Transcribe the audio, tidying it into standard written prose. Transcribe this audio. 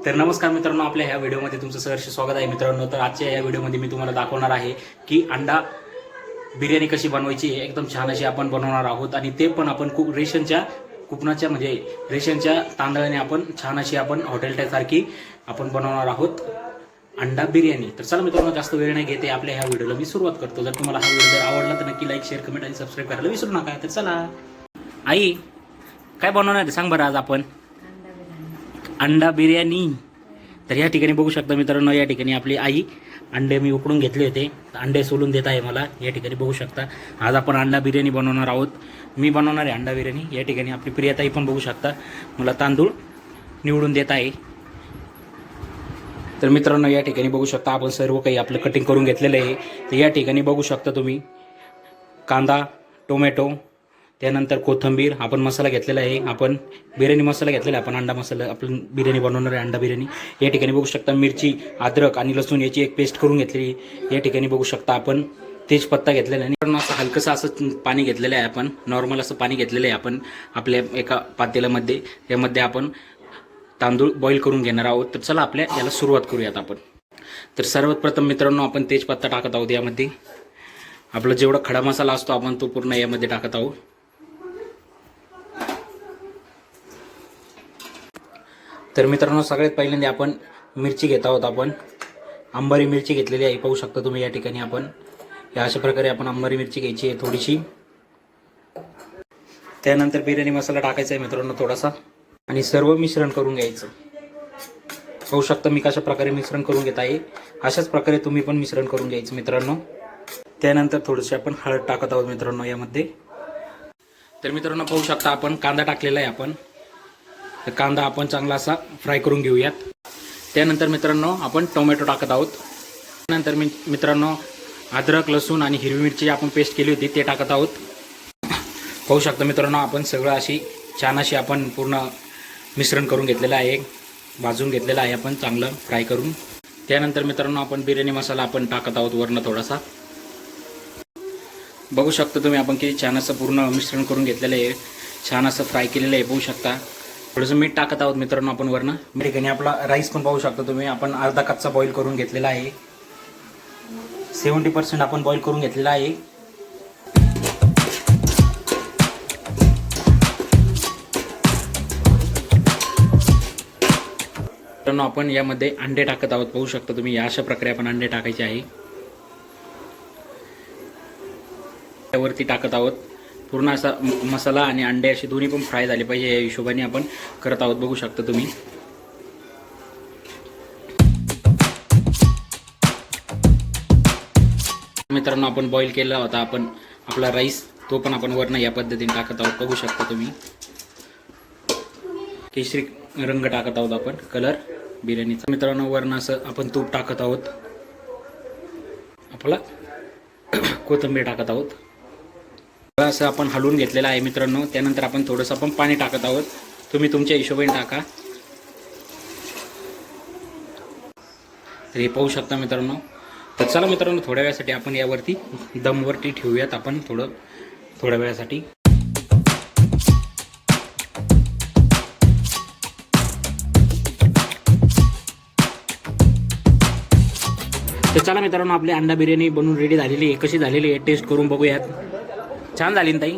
तर नमस्कार मित्रांनो, आपल्या ह्या व्हिडिओमध्ये तुमचं सहर्ष स्वागत आहे मित्रांनो। तर आजच्या या व्हिडिओमध्ये मी तुम्हाला दाखवणार आहे की अंडा बिर्याणी कशी बनवायची एकदम छान अशी आपण बनवणार आहोत। आणि ते पण आपण रेशनच्या कुपनाच्या म्हणजे रेशनच्या तांदळाने आपण छान अशी आपण हॉटेल सारखी आपण बनवणार आहोत अंडा बिर्याणी। तर चला मित्रांनो, जास्त वेळ नाही घेते, आपल्या ह्या व्हिडिओला मी सुरुवात करतो। जर तुम्हाला हा व्हिडिओ जर आवडला तर नक्की लाईक, शेअर, कमेंट आणि सबस्क्राईब करायला विसरू नका। तर चला, आई काय बनवणार आहे सांग बरं आज आपण? अंडा बिर्याणी। तर या ठिकाणी बघू शकता मित्रांनो, या ठिकाणी आपली आई अंडे मी उकडून घेतले होते, अंडे सोलून देत आहे मला। या ठिकाणी बघू शकता आज आपण अंडा बिर्याणी बनवणार आहोत। मी बनवणार आहे अंडा बिर्याणी। या ठिकाणी आपली प्रियाताई पण बघू शकता मला तांदूळ निवडून देत आहे। तर मित्रांनो, या ठिकाणी बघू शकता आपण सर्व काही आपलं कटिंग करून घेतलेलं आहे। तर या ठिकाणी बघू शकता तुम्ही कांदा, टोमॅटो, त्यानंतर कोथिंबीर, आपण मसाला घेतलेला आहे, आपण बिर्याणी मसाला घेतलेला आहे, आपण अंडा मसाला आपण बिर्याणी बनवणार आहे अंडा बिर्याणी। या ठिकाणी बघू शकता मिरची, अद्रक आणि लसूण याची एक पेस्ट करून घेतलेली। या ठिकाणी बघू शकता आपण तेजपत्ता घेतलेला आहे आणि असं हलकंसं असं पाणी घेतलेलं आहे, आपण नॉर्मल असं पाणी घेतलेलं आहे आपण आपल्या एका पातेल्यामध्ये। त्यामध्ये आपण तांदूळ बॉईल करून घेणार आहोत। तर चला आपल्या याला सुरुवात करूयात आपण। तर सर्वात प्रथम मित्रांनो, आपण तेजपत्ता टाकत आहोत यामध्ये। आपला जेवढा खडा मसाला असतो आपण तो पूर्ण यामध्ये टाकत आहोत। तर मित्रांनो, सगळ्यात पहिल्यांदा आपण मिरची घेत आहोत। आपण अंबारी मिरची घेतलेली आहे, पाहू शकता तुम्ही या ठिकाणी। आपण या अशा प्रकारे आपण अंबारी मिरची घ्यायची आहे थोडीशी। त्यानंतर बिर्याणी मसाला टाकायचा आहे मित्रांनो थोडासा, आणि सर्व मिश्रण करून घ्यायचं। पाहू शकता मी कशा प्रकारे मिश्रण करून घेत आहे, अशाच प्रकारे तुम्ही पण मिश्रण करून घ्यायचं मित्रांनो। त्यानंतर थोडीशी आपण हळद टाकत आहोत मित्रांनो यामध्ये। तर मित्रांनो पाहू शकता आपण कांदा टाकलेला आहे आपण। तर कांदा आपण चांगला असा फ्राय करून घेऊयात। त्यानंतर मित्रांनो आपण टोमॅटो टाकत आहोत। त्यानंतर मित्रांनो अद्रक, लसूण आणि हिरवी मिरची आपण पेस्ट केली होती ते टाकत आहोत। पाहू शकता मित्रांनो, आपण सगळं अशी छान अशी आपण पूर्ण मिश्रण करून घेतलेलं आहे, भाजून घेतलेलं आहे आपण चांगलं फ्राय करून। त्यानंतर मित्रांनो आपण बिर्याणी मसाला आपण टाकत आहोत वरनं थोडासा। बघू शकता तुम्ही आपण किती छान असं पूर्ण मिश्रण करून घेतलेलं आहे, छान असं फ्राय केलेलं आहे। पाहू शकता थोडंसं मीठ टाकत आहोत मित्रांनो आपण वरनं। या ठिकाणी आपला राईस पण पाहू शकता तुम्ही, आपण अर्धा कच्चा बॉईल करून घेतलेला आहे, 70% आपण बॉईल करून घेतलेला आहे। मित्रांनो आपण यामध्ये अंडे टाकत आहोत, पाहू शकता तुम्ही या अशा प्रकारे आपण अंडे टाकायचे आहे। त्यावरती टाकत आहोत पूर्ण असा मसाला आणि अंडे असे दोन्ही पण फ्राय झाले पाहिजे या हिशोबाने आपण करत आहोत। बघू शकता तुम्ही मित्रांनो आपण बॉईल केला होता आपण आपला राईस, तो पण आपण वरनं या पद्धतीने टाकत आहोत। बघू शकता तुम्ही केशरी रंग टाकत आहोत आपण, कलर बिर्याणीचा। मित्रांनो वरनं असं आपण तूप टाकत आहोत, आपला कोथिंबीर टाकत आहोत, असं आपण हलवून घेतलेलं आहे मित्रांनो। त्यानंतर आपण थोडंसं आपण पाणी टाकत आहोत, तुम्ही तुमच्या हिशोबाने टाका। तर हे पाहू शकता मित्रांनो। तर चला मित्रांनो, थोड्या वेळासाठी आपण यावरती दमवरती ठेवूयात आपण थोड्या वेळासाठी। तर चला मित्रांनो, आपली अंडा बिर्याणी बनवून रेडी झालेली आहे। कशी झालेली आहे टेस्ट करून बघूयात। छान झाली ना ताई?